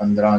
15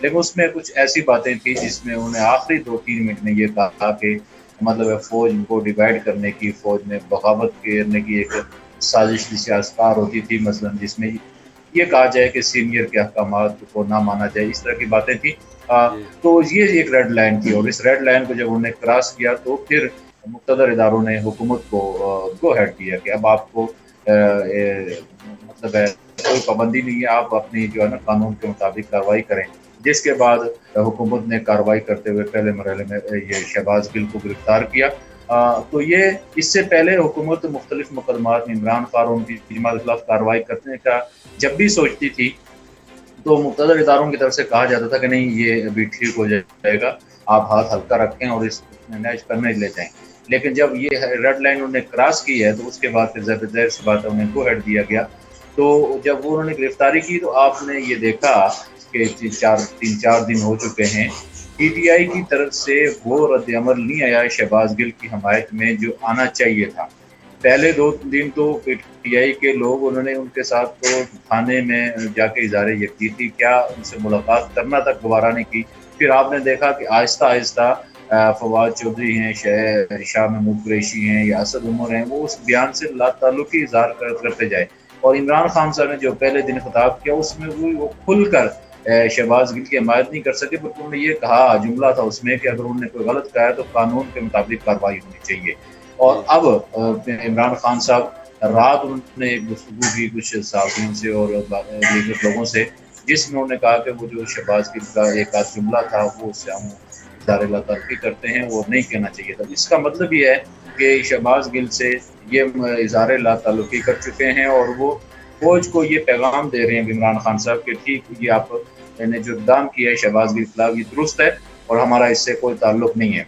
لیکن اس میں کچھ ایسی باتیں تھیں جس میں انہوں نے آخری 2-3 منٹ میں یہ کہا کہ مطلب فوج کو ڈیوائڈ کرنے کی، فوج میں بغاوت کرنے کی ایک سازش جسے آسکار ہوتی تھی، مثلا جس میں یہ کہا جائے کہ سینئر کے احکامات کو نہ مانا جائے، اس طرح کی باتیں تھیں۔ جی تو یہ ایک ریڈ لائن تھی، اور اس ریڈ لائن کو جب انہوں نے کراس کیا تو پھر مقتدر اداروں نے حکومت کو گو ہیڈ کیا کہ اب آپ کو مطلب کوئی پابندی نہیں ہے، آپ اپنی جو ہے نا قانون کے مطابق کارروائی کریں، جس کے بعد حکومت نے کارروائی کرتے ہوئے پہلے مرحلے میں یہ شہباز گل کو گرفتار کیا۔ تو یہ اس سے پہلے حکومت مختلف مقدمات میں عمران خان اور ان کی جماعت کے خلاف کارروائی کرنے کا جب بھی سوچتی تھی تو مقتدر اداروں کی طرف سے کہا جاتا تھا کہ نہیں، یہ ابھی ٹھیک ہو جائے گا، آپ ہاتھ ہلکا رکھیں اور اس میں نیچ کرنے لے جائیں۔ لیکن جب یہ ریڈ لائن انہوں نے کراس کی ہے تو اس کے بعد پھر ظاہر سی بات ہے انہیں گو ہیڈ دیا گیا۔ تو جب وہ انہوں نے گرفتاری کی تو آپ نے یہ دیکھا کہ 3-4 دن ہو چکے ہیں، پی ٹی آئی کی طرف سے وہ رد عمل نہیں آیا شہباز گل کی حمایت میں جو آنا چاہیے تھا۔ پہلے 2 دن تو پی ٹی آئی کے لوگ انہوں نے ان کے ساتھ تو تھانے میں جا کے اظہار یکجہتی کیا، ان سے ملاقات کرنا تک گوارا نہیں کی۔ پھر آپ نے دیکھا کہ آہستہ آہستہ فواد چودھری ہیں، شاہ محمود قریشی ہیں یا اسد عمر ہیں، وہ اس بیان سے لا تعلقی اظہار کرتے جائے، اور عمران خان صاحب نے جو پہلے دن خطاب کیا اس میں وہ کھل کر شہباز گل کی حمایت نہیں کر سکے، بلکہ انہوں نے یہ کہا، جملہ تھا اس میں کہ اگر انہوں نے کوئی غلط کہا ہے تو قانون کے مطابق کارروائی ہونی چاہیے۔ اور اب عمران خان صاحب رات انہوں نے ایک گفتگو کی کچھ صحافیوں سے اور دیگر لوگوں سے، جس میں انہوں نے کہا کہ وہ جو شہباز گل کا ایک آدھ جملہ تھا وہ اس سے ہم اظہار لا تعلقی کرتے ہیں، وہ نہیں کہنا چاہیے تھا۔ اس کا مطلب یہ ہے کہ شہباز گل سے یہ اظہار لا تعلقی کر چکے ہیں، اور وہ فوج کو یہ پیغام دے رہے ہیں عمران خان صاحب کہ ٹھیک، یہ آپ نے جو اقدام کیا ہے شہباز گل کے خلاف یہ درست ہے اور ہمارا اس سے کوئی تعلق نہیں ہے۔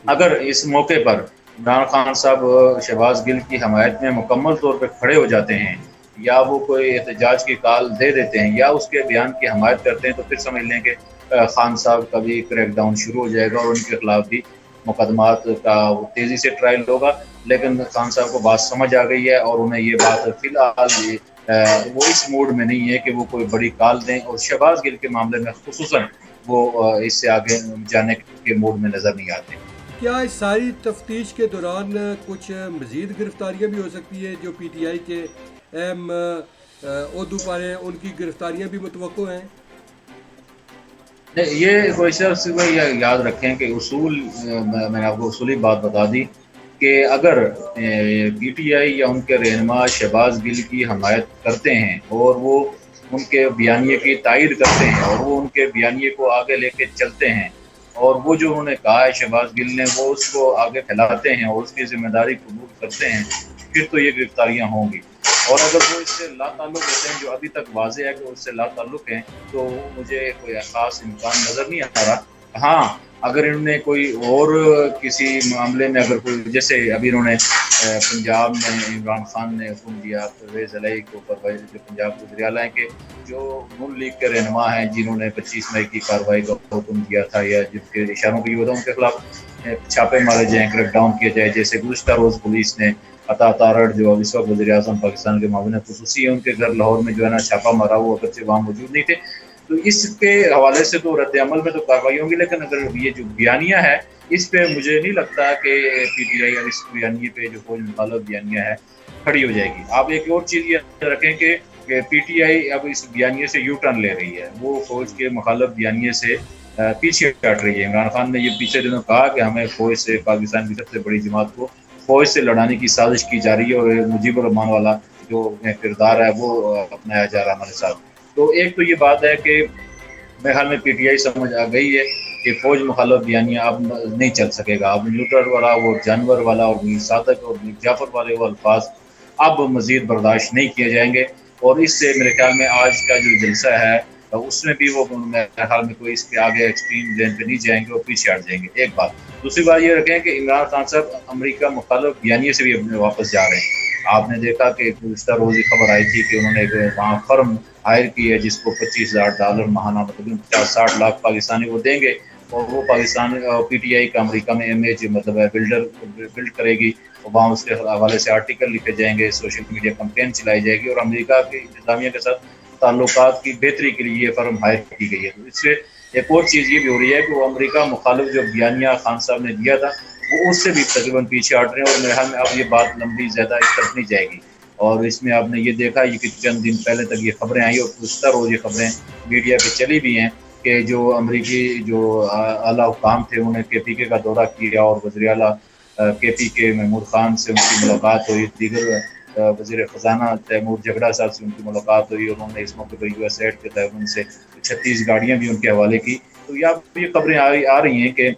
اگر اس موقع پر عمران خان صاحب شہباز گل کی حمایت میں مکمل طور پہ کھڑے ہو جاتے ہیں، یا وہ کوئی احتجاج کی کال دے دیتے ہیں یا اس کے بیان کی حمایت کرتے ہیں، تو پھر سمجھ لیں کہ خان صاحب کا بھی کریک ڈاؤن شروع ہو جائے گا اور ان کے خلاف بھی مقدمات کا تیزی سے ٹرائل ہوگا۔ لیکن خان صاحب کو بات سمجھ آ گئی ہے اور انہیں یہ بات فی الحال وہ اس موڈ میں نہیں ہے کہ وہ کوئی بڑی کال دیں، اور شہباز گل کے معاملے میں خصوصاً وہ اس سے آگے جانے کے موڈ میں نظر نہیں آتے۔ کیا اس ساری تفتیش کے دوران کچھ مزید گرفتاریاں بھی ہو سکتی ہیں جو پی ٹی آئی کے اہم عہدوں پر ہیں، ان کی گرفتاریاں بھی متوقع ہیں؟ یہ کوئی شخص یاد رکھیں کہ اصول، میں نے آپ کو اصولی بات بتا دی کہ اگر پی ٹی آئی یا ان کے رہنما شہباز گل کی حمایت کرتے ہیں اور وہ ان کے بیانیے کی تائید کرتے ہیں اور وہ ان کے بیانیے کو آگے لے کے چلتے ہیں، اور وہ جو انہوں نے کہا ہے شہباز گل نے وہ اس کو آگے پھیلاتے ہیں اور اس کی ذمہ داری قبول کرتے ہیں، پھر تو یہ گرفتاریاں ہوں گی۔ اور اگر وہ اس سے لا تعلق ہوتے ہیں، جو ابھی تک واضح ہے کہ اس سے لا تعلق ہیں، تو مجھے کوئی خاص امکان نظر نہیں آ رہا۔ ہاں، اگر انہوں نے کوئی اور کسی معاملے میں، اگر کوئی جیسے ابھی انہوں نے پنجاب میں عمران خان نے حکم دیا پرویز علیہ کو، جو پنجاب کے وزیر اعلیٰ ہیں، کہ جو نون لیگ کے رہنما ہیں جنہوں نے 25 مئی کی کارروائی کا حکم دیا تھا یا جن کے اشاروں کی وجہ ان کے خلاف چھاپے مارے جائیں، کریک ڈاؤن کیا جائے، جیسے گزشتہ روز پولیس نے عطا تارڑ جو اب اس وقت وزیر اعظم پاکستان کے معاون خصوصی ہیں، ان کے گھر لاہور میں جو ہے نا چھاپا مارا، وہ اگرچہ وہاں موجود نہیں تھے، تو اس کے حوالے سے تو رد عمل میں تو کارروائی ہوگی، لیکن اگر یہ جو بیانیہ ہے اس پہ مجھے نہیں لگتا کہ پی ٹی آئی اور اس بیانیے پہ جو فوج مخالف بیانیہ ہے کھڑی ہو جائے گی۔ آپ ایک اور چیز یہ رکھیں کہ پی ٹی آئی اب اس بیانیے سے یو ٹرن لے رہی ہے، وہ فوج کے مخالف بیانیے سے پیچھے ہٹ رہی ہے۔ عمران خان نے یہ پچھلے دنوں کہا کہ ہمیں فوج سے، پاکستان کی سب سے بڑی جماعت کو فوج سے لڑانے کی سازش کی جا رہی ہے، اور مجیب الرحمان والا جو کردار ہے وہ اپنایا جا رہا ہے ہمارے ساتھ۔ تو ایک تو یہ بات ہے کہ میرے خیال میں پی ٹی آئی سمجھ آ گئی ہے کہ فوج مخالف بیانیہ اب نہیں چل سکے گا، اب نیوٹرل والا، وہ جانور والا اور میر صادق اور میر جعفر والے وہ الفاظ اب مزید برداشت نہیں کیے جائیں گے، اور اس سے میرے خیال میں آج کا جو جلسہ ہے اس میں بھی وہ میرے خیال میں کوئی اس کے آگے ایکسٹریم لین پہ نہیں جائیں گے اور پیچھے ہٹ جائیں گے، ایک بات۔ دوسری بات یہ رکھیں کہ عمران خان صاحب امریکہ مخالف بیانیے سے بھی اپنے واپس جا رہے ہیں۔ آپ نے دیکھا کہ گزشتہ روز خبر آئی تھی کہ انہوں نے وہاں فرم ہائر کی ہے جس کو $25,000 ماہانہ، مطلب 50-60 لاکھ پاکستانی وہ دیں گے، اور وہ پاکستان پی ٹی آئی کا امریکہ میں امیج مطلب ہے بلڈ کرے گی، وہاں اس کے حوالے سے آرٹیکل لکھے جائیں گے، سوشل میڈیا کمپین چلائی جائے گی، اور امریکہ کی انتظامیہ کے ساتھ تعلقات کی بہتری کے لیے یہ فرم ہائر کی گئی ہے۔ تو اس سے ایک اور چیز یہ بھی ہو رہی ہے کہ وہ امریکہ مخالف جو بیانیہ خان صاحب نے دیا تھا وہ اس سے بھی تقریباً پیچھے ہٹ رہے ہیں، اور میرے خیال میں اب یہ بات لمبی زیادہ اس طرف نہیں جائے گی۔ اور اس میں آپ نے یہ دیکھا یہ کہ چند دن پہلے تک یہ خبریں آئی اور گزشتہ روز یہ خبریں میڈیا پہ چلی بھی ہیں کہ جو امریکی جو اعلیٰ حکام تھے انہوں نے KPK کا دورہ کیا اور وزیر اعلیٰ KPK محمود خان سے ان کی ملاقات ہوئی، دیگر وزیر خزانہ تیمور جگڑا صاحب سے ان کی ملاقات ہوئی، اور انہوں نے اس موقع پر US ایڈ کے تحت ان سے 36 گاڑیاں بھی ان کے حوالے کی۔ تو یہ خبریں آ رہی ہیں کہ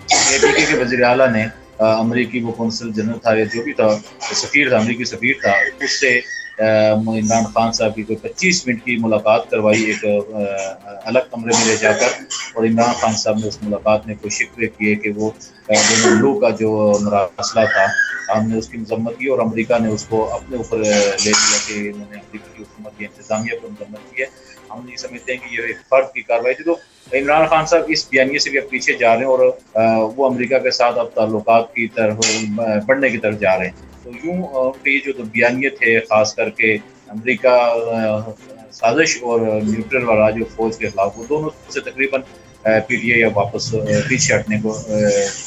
KPK کے وزیر اعلیٰ نے امریکی وہ قونصل جنرل تھا یا جو بھی تھا سفیر تھا، امریکی سفیر تھا، اس سے عمران خان صاحب کی کوئی 25 منٹ کی ملاقات کروائی ایک الگ کمرے میں لے جا کر، اور عمران خان صاحب نے اس ملاقات میں کوئی شکوے کیے کہ وہ دونوں ملکوں کا جو مراسلہ تھا ہم نے اس کی مذمت کی، اور امریکہ نے اس کو اپنے اوپر لے لیا کہ انہوں نے امریکہ کی حکومت کی انتظامیہ پر مذمت کی ہے۔ ہم نہیں سمجھتے ہیں کہ یہ ایک فرد کی کارروائی تھی۔ تو عمران خان صاحب اس بیانیے سے بھی اب پیچھے جا رہے ہیں، اور وہ امریکہ کے ساتھ اب تعلقات کی طرف بڑھنے کی طرف جا رہے ہیں۔ تو یوں یہ جو بیانیے تھے خاص کر کے امریکہ سازش اور نیوٹرل والا جو فوج کے خلاف، وہ دونوں سے تقریباً PTI یا واپس پیچھے ہٹنے کو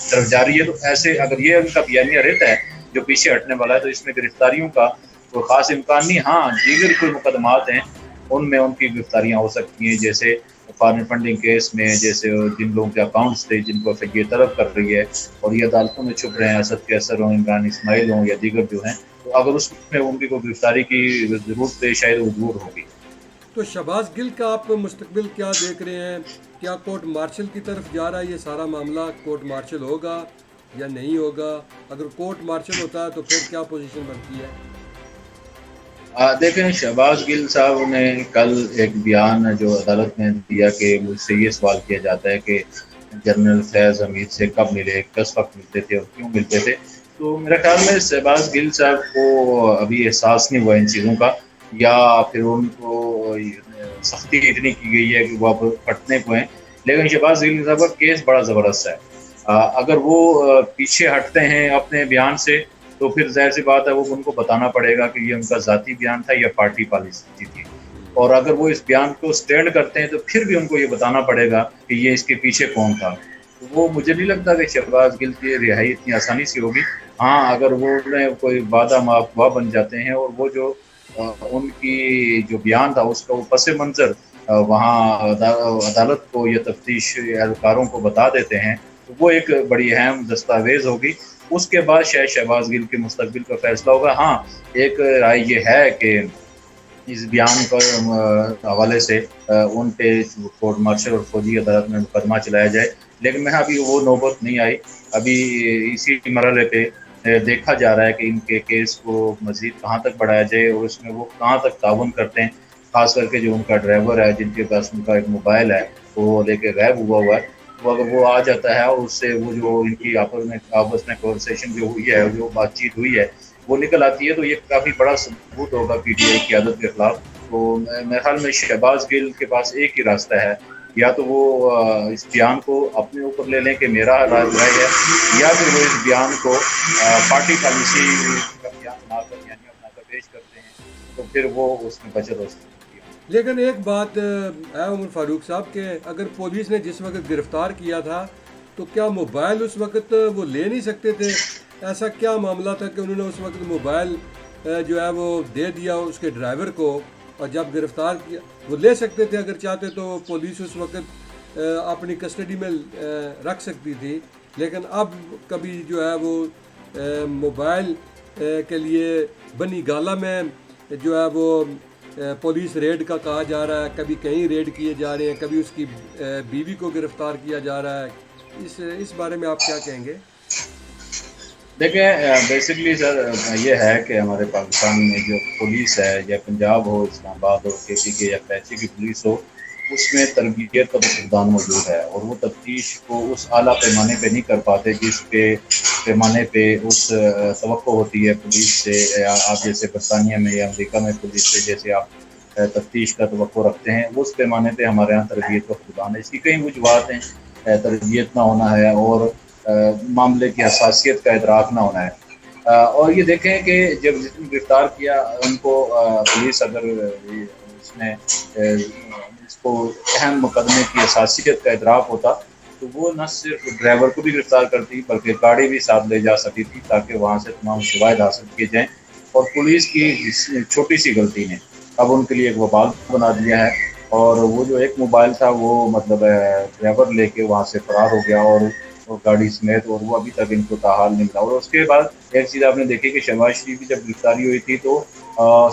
طرف جا رہی ہے۔ تو ایسے اگر یہ ان کا بیانیہ رہتا ہے جو پیچھے ہٹنے والا ہے تو اس میں گرفتاریوں کا کوئی خاص امکان نہیں۔ ہاں دیگر کوئی مقدمات ہیں ان میں ان کی گرفتاریاں ہو سکتی ہیں، جیسے فارن فنڈنگ کیس میں، جیسے جن لوگوں کے اکاؤنٹس تھے جن کو یہ طلب کر رہی ہے اور یہ عدالتوں میں چھپ رہے ہیں، اسد قیصر ہوں، عمران اسماعیل ہوں یا دیگر جو ہیں، تو اگر اس میں ان کی کوئی گرفتاری کی ضرورت ہے شاید وہ ضرور ہوگی۔ تو شہباز گل کا آپ مستقبل کیا دیکھ رہے ہیں؟ کیا کورٹ مارشل کی طرف جا رہا ہے یہ سارا معاملہ؟ کورٹ مارشل ہوگا یا نہیں ہوگا؟ اگر کورٹ مارشل ہوتا ہے تو پھر کیا پوزیشن بنتی ہے؟ دیکھیں شہباز گل صاحب نے کل ایک بیان جو عدالت میں دیا کہ مجھ سے یہ سوال کیا جاتا ہے کہ جنرل فیض حمید سے کب ملے، کس وقت ملتے تھے اور کیوں ملتے تھے۔ تو میرے خیال میں شہباز گل صاحب کو ابھی احساس نہیں ہوا ان چیزوں کا، یا پھر ان کو سختی اتنی کی گئی ہے کہ وہ اب پھٹنے کو ہیں۔ لیکن شہباز گل صاحب کا کیس بڑا زبردست ہے۔ اگر وہ پیچھے ہٹتے ہیں اپنے بیان سے تو پھر ظاہر سی بات ہے وہ ان کو بتانا پڑے گا کہ یہ ان کا ذاتی بیان تھا یا پارٹی پالیسی تھی، اور اگر وہ اس بیان کو سٹینڈ کرتے ہیں تو پھر بھی ان کو یہ بتانا پڑے گا کہ یہ اس کے پیچھے کون تھا۔ تو وہ مجھے نہیں لگتا کہ شہباز گل کی رہائی اتنی آسانی سے ہوگی۔ ہاں اگر وہ کوئی وعدہ معاف بن جاتے ہیں اور وہ جو ان کی جو بیان تھا اس کا وہ پس منظر وہاں عدالت کو یا تفتیش اہلکاروں کو بتا دیتے ہیں تو وہ ایک بڑی اہم دستاویز ہوگی۔ اس کے بعد شاید شہباز گل کے مستقبل کا فیصلہ ہوگا۔ ہاں ایک رائے یہ ہے کہ اس بیان کے حوالے سے ان پہ کورٹ مارشل اور فوجی عدالت میں مقدمہ چلایا جائے، لیکن میں ابھی وہ نوبت نہیں آئی۔ ابھی اسی مرحلے پہ دیکھا جا رہا ہے کہ ان کے کیس کو مزید کہاں تک بڑھایا جائے اور اس میں وہ کہاں تک تعاون کرتے ہیں، خاص کر کے جو ان کا ڈرائیور ہے جن کے پاس ان کا ایک موبائل ہے وہ لے کے غائب ہوا ہے، وہ اگر وہ آ جاتا ہے اور اس سے وہ جو ان کی آپس میں کنورسیشن جو ہوئی ہے، جو بات چیت ہوئی ہے وہ نکل آتی ہے، تو یہ کافی بڑا ثبوت ہوگا PTI کی قیادت کے خلاف۔ تو میرے خیال میں شہباز گل کے پاس ایک ہی راستہ ہے، یا تو وہ اس بیان کو اپنے اوپر لے لیں کہ میرا رائے ہے، یا پھر وہ اس بیان کو پارٹی پالیسی کا بیان بنا کر یعنی اپنا کر پیش کرتے ہیں، تو پھر وہ اس میں بچت ہو سکتی ہے۔ لیکن ایک بات ہے عمر فاروق صاحب کہ اگر پولیس نے جس وقت گرفتار کیا تھا تو کیا موبائل اس وقت وہ لے نہیں سکتے تھے؟ ایسا کیا معاملہ تھا کہ انہوں نے اس وقت موبائل جو ہے وہ دے دیا اس کے ڈرائیور کو، اور جب گرفتار کیا وہ لے سکتے تھے اگر چاہتے تو پولیس اس وقت اپنی کسٹڈی میں رکھ سکتی تھی، لیکن اب کبھی جو ہے وہ موبائل کے لیے بنی گالا میں جو ہے وہ پولیس ریڈ کا کہا جا رہا ہے، کبھی کہیں ریڈ کیے جا رہے ہیں، کبھی اس کی بیوی کو گرفتار کیا جا رہا ہے۔ اس بارے میں آپ کیا کہیں گے؟ دیکھیں بیسکلی سر یہ ہے کہ ہمارے پاکستان میں جو پولیس ہے، یا پنجاب ہو، اسلام آباد ہو، KPK یا کراچی کی پولیس ہو، اس میں تربیت کا تو فقدان موجود ہے، اور وہ تفتیش کو اس اعلیٰ پیمانے پہ نہیں کر پاتے جس کے پیمانے پہ اس توقع ہوتی ہے پولیس سے، یا آپ جیسے برطانیہ میں یا امریکہ میں پولیس سے جیسے آپ تفتیش کا توقع رکھتے ہیں، اس پیمانے پہ ہمارے یہاں تربیت کا فقدان ہے۔ اس کی کئی وجوہات ہیں، تربیت نہ ہونا ہے اور معاملے کی حساسیت کا ادراک نہ ہونا ہے۔ اور یہ دیکھیں کہ جب جتنے گرفتار کیا ان کو پولیس اگر اس میں اس کو اہم مقدمے کی حساسیت کا ادراک ہوتا تو وہ نہ صرف ڈرائیور کو بھی گرفتار کرتی بلکہ گاڑی بھی ساتھ لے جا سکتی تھی تاکہ وہاں سے تمام شواہد حاصل کیے جائیں. اور پولیس کی اس چھوٹی سی غلطی نے اب ان کے لیے ایک وبال بنا دیا ہے. اور وہ جو ایک موبائل تھا وہ مطلب ڈرائیور لے کے وہاں سے فرار ہو گیا اور گاڑی سمیت, اور وہ ابھی تک ان کو تاحال نہیں ملا. اور اس کے بعد ایک چیز آپ نے دیکھی کہ شہباز شریف کی جب گرفتاری ہوئی تھی تو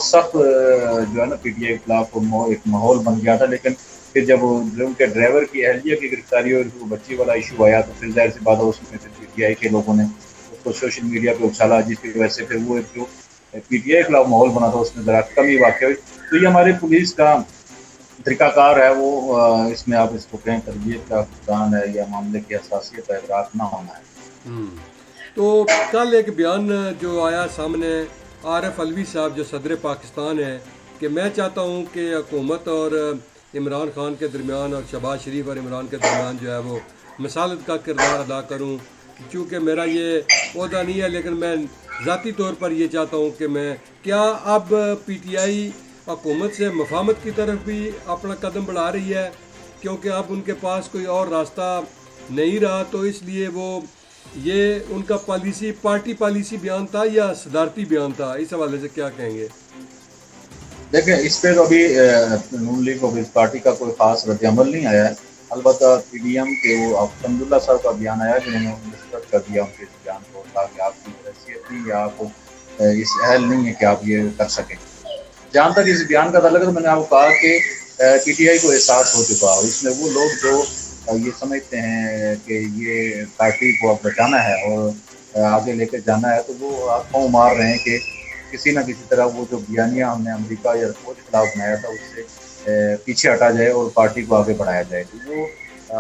سخت جو ہے نا پی ٹی آئی کے خلاف ایک ماحول بن گیا تھا, لیکن پھر جب ان کے ڈرائیور کی اہلیہ کی گرفتاری ہوئی تو بچی والا ایشو آیا تو پھر ظاہر سی بات ہے اس میں پھر پی ٹی آئی کے لوگوں نے اس کو سوشل میڈیا پہ اچھالا, جس کی وجہ سے پھر وہ ایک جو پی ٹی آئی کے خلاف ماحول بنا تھا اس میں ذرا کمی واقع ہوئی. تو یہ ہماری پولیس کا طریقہ کار ہے, وہ اس میں آپ اس کو کہیں تربیت کا فقدان ہے یا معاملے کی حساسیت کا ادراک نہ ہونا ہے. تو کل ایک بیان جو آیا سامنے عارف علوی صاحب جو صدر پاکستان ہے کہ میں چاہتا ہوں کہ حکومت اور عمران خان کے درمیان اور شہباز شریف اور عمران کے درمیان جو ہے وہ مثالت کا کردار ادا کروں, چونکہ میرا یہ عہدہ نہیں ہے لیکن میں ذاتی طور پر یہ چاہتا ہوں کہ میں کیا اب پی ٹی آئی حکومت سے مفاہمت کی طرف بھی اپنا قدم بڑھا رہی ہے, کیونکہ اب ان کے پاس کوئی اور راستہ نہیں رہا, تو اس لیے وہ یہ ان کا پارٹی پالیسی بیان تھا یا صدارتی بیان تھا, اس حوالے سے کیا کہیں گے؟ دیکھیں اس پہ تو ابھی نون لیگ اور اس پارٹی کا کوئی خاص رد عمل نہیں آیا ہے. البتہ پی ڈی ایم کے وہ حمد اللہ صاحب کا بیان آیا جنہوں نے مسترد کر دیا ان کے اس بیان کو, کہا کہ آپ کی حیثیت نہیں یا آپ اس اہل نہیں ہے کہ آپ یہ کر سکیں. جہاں تک اس بیان کا تعلق ہے تو میں نے آپ کو کہا کہ پی ٹی آئی کو احساس ہو چکا, اور اس میں وہ لوگ جو یہ سمجھتے ہیں کہ یہ پارٹی کو اب بچانا ہے اور آگے لے کے جانا ہے, تو وہ آپ کو مار رہے ہیں کہ کسی نہ کسی طرح وہ جو بیانیہ ہم نے امریکہ یا رپورٹ کے خلاف بنایا تھا اس سے پیچھے ہٹا جائے اور پارٹی کو آگے بڑھایا جائے. تو وہ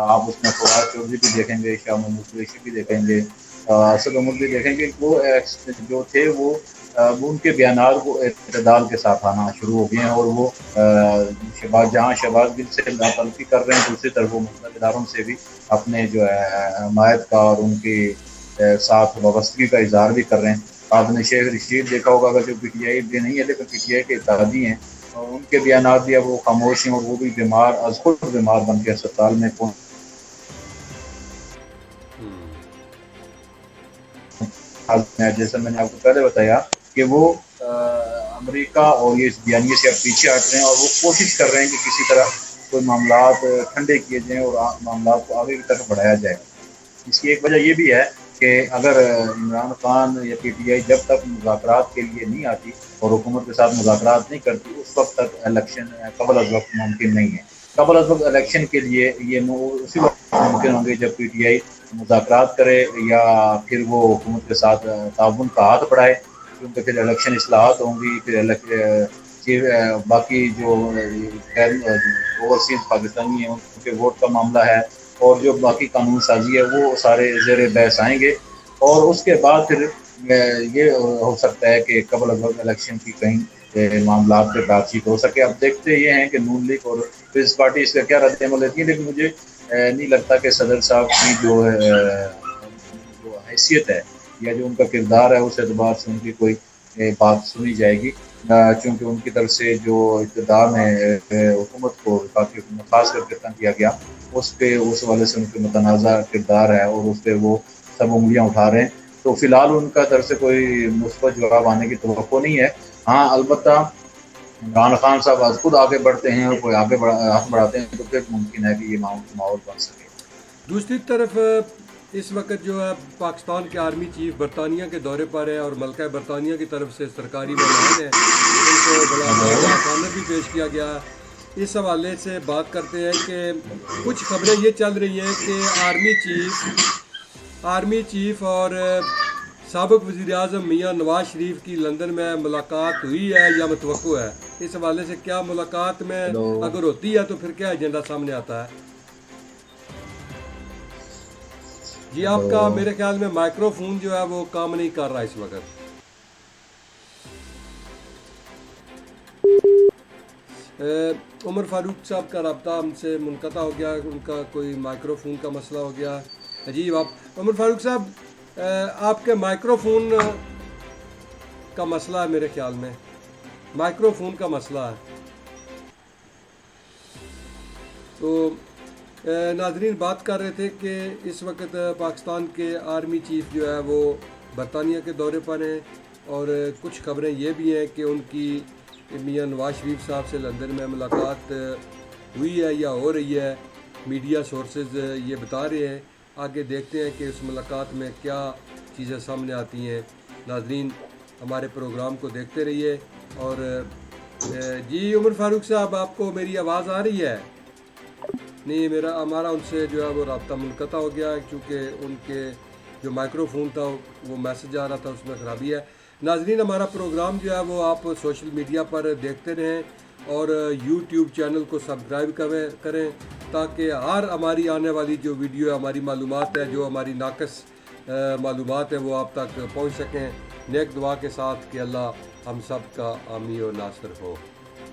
آپ اس میں فواد چودھری بھی دیکھیں گے, شاہ محمود قریشی بھی دیکھیں گے, اسد عمر بھی دیکھیں گے, وہ جو تھے وہ ان کے بیانات کو اعتدال کے ساتھ آنا شروع ہو گئے ہیں, اور وہ شہباز گل سے تلفی کر رہے ہیں, دوسری طرف وہ مختلف اداروں سے بھی اپنے جو ہے حمایت کا اور ان کے ساتھ وابستگی کا اظہار بھی کر رہے ہیں. آپ نے شیخ رشید دیکھا ہوگا اگر جو پی ٹی آئی بھی نہیں ہے لیکن پی ٹی آئی کے اتحادی ہیں, اور ان کے بیانات بھی اب وہ خاموش ہیں اور وہ بھی بیمار از خود بیمار بن کے اسپتال میں جیسا میں نے آپ کو پہلے بتایا کہ وہ امریکہ اور یہ اس بیانیے سے اب پیچھے ہٹ رہے ہیں, اور وہ کوشش کر رہے ہیں کہ کسی طرح کوئی معاملات ٹھنڈے کیے جائیں اور معاملات کو آگے کی طرف بڑھایا جائے. اس کی ایک وجہ یہ بھی ہے کہ اگر عمران خان یا پی ٹی آئی جب تک مذاکرات کے لیے نہیں آتی اور حکومت کے ساتھ مذاکرات نہیں کرتی اس وقت تک الیکشن قبل از وقت ممکن نہیں ہے. قبل از وقت الیکشن کے لیے یہ اسی وقت ممکن ہوں گے جب پی ٹی آئی مذاکرات کرے یا پھر وہ حکومت کے ساتھ تعاون کا ہاتھ بڑھائے, کیونکہ پھر الیکشن اصلاحات ہوں گی, پھر باقی جو اوورسیز پاکستانی ہیں ان کے ووٹ کا معاملہ ہے, اور جو باقی قانون سازی ہے وہ سارے زیر بحث آئیں گے, اور اس کے بعد پھر یہ ہو سکتا ہے کہ قبل از وقت الیکشن کی کہیں معاملات پہ بات چیت ہو سکے. اب دیکھتے یہ ہیں کہ نون لیگ اور پیپلز پارٹی اس کا کیا رد عمل لیتی ہے, لیکن مجھے نہیں لگتا کہ صدر صاحب کی جو حیثیت ہے یا جو ان کا کردار ہے اس اعتبار سے ان کی کوئی بات سنی جائے گی, چونکہ ان کی طرف سے جو اقتدار میں حکومت کو کافی خاص کر کے تنگ کیا گیا اس والے سے ان کے متنازع کردار ہے اور اس پہ وہ سب انگلیاں اٹھا رہے ہیں. تو فی الحال ان کا طرف سے کوئی مثبت جواب آنے کی توقع نہیں ہے. ہاں البتہ عمران خان صاحب خود آگے بڑھتے ہیں اور کوئی آگے ہاتھ بڑھاتے ہیں تو پھر ممکن ہے کہ یہ ماحول بن سکے. دوسری طرف اس وقت جو ہے پاکستان کے آرمی چیف برطانیہ کے دورے پر ہے اور ملکہ برطانیہ کی طرف سے سرکاری مہمان ہیں, ان کو بلا خانہ بھی پیش کیا گیا. اس حوالے سے بات کرتے ہیں کہ کچھ خبریں یہ چل رہی ہیں کہ آرمی چیف اور سابق وزیر اعظم میاں نواز شریف کی لندن میں ملاقات ہوئی ہے یا متوقع ہے. اس حوالے سے کیا ملاقات میں اگر ہوتی ہے تو پھر کیا ایجنڈا سامنے آتا ہے؟ جی آپ کا میرے خیال میں مائکرو فون جو ہے وہ کام نہیں کر رہا اس وقت. عمر فاروق صاحب کا رابطہ ہم سے منقطع ہو گیا, ان کا کوئی مائکرو فون کا مسئلہ ہو گیا. عجیب. آپ عمر فاروق صاحب آپ کے مائکرو فون کا مسئلہ ہے میرے خیال میں, مائکرو فون کا مسئلہ ہے. تو ناظرین بات کر رہے تھے کہ اس وقت پاکستان کے آرمی چیف جو ہے وہ برطانیہ کے دورے پر ہیں، اور کچھ خبریں یہ بھی ہیں کہ ان کی میاں نواز شریف صاحب سے لندن میں ملاقات ہوئی ہے یا ہو رہی ہے، میڈیا سورسز یہ بتا رہے ہیں۔ آگے دیکھتے ہیں کہ اس ملاقات میں کیا چیزیں سامنے آتی ہیں۔ ناظرین ہمارے پروگرام کو دیکھتے رہیے۔ اور جی عمر فاروق صاحب، آپ کو میری آواز آ رہی ہے؟ نہیں، ہمارا ان سے جو ہے وہ رابطہ منقطع ہو گیا، چونکہ ان کے جو مائکرو فون تھا وہ میسج آ رہا تھا، اس میں خرابی ہے۔ ناظرین ہمارا پروگرام جو ہے وہ آپ سوشل میڈیا پر دیکھتے رہیں اور یوٹیوب چینل کو سبسکرائب کریں تاکہ ہر ہماری آنے والی جو ویڈیو ہے، ہماری معلومات ہے، جو ہماری ناقص معلومات ہیں، وہ آپ تک پہنچ سکیں۔ نیک دعا کے ساتھ کہ اللہ ہم سب کا حامی و ناصر ہو۔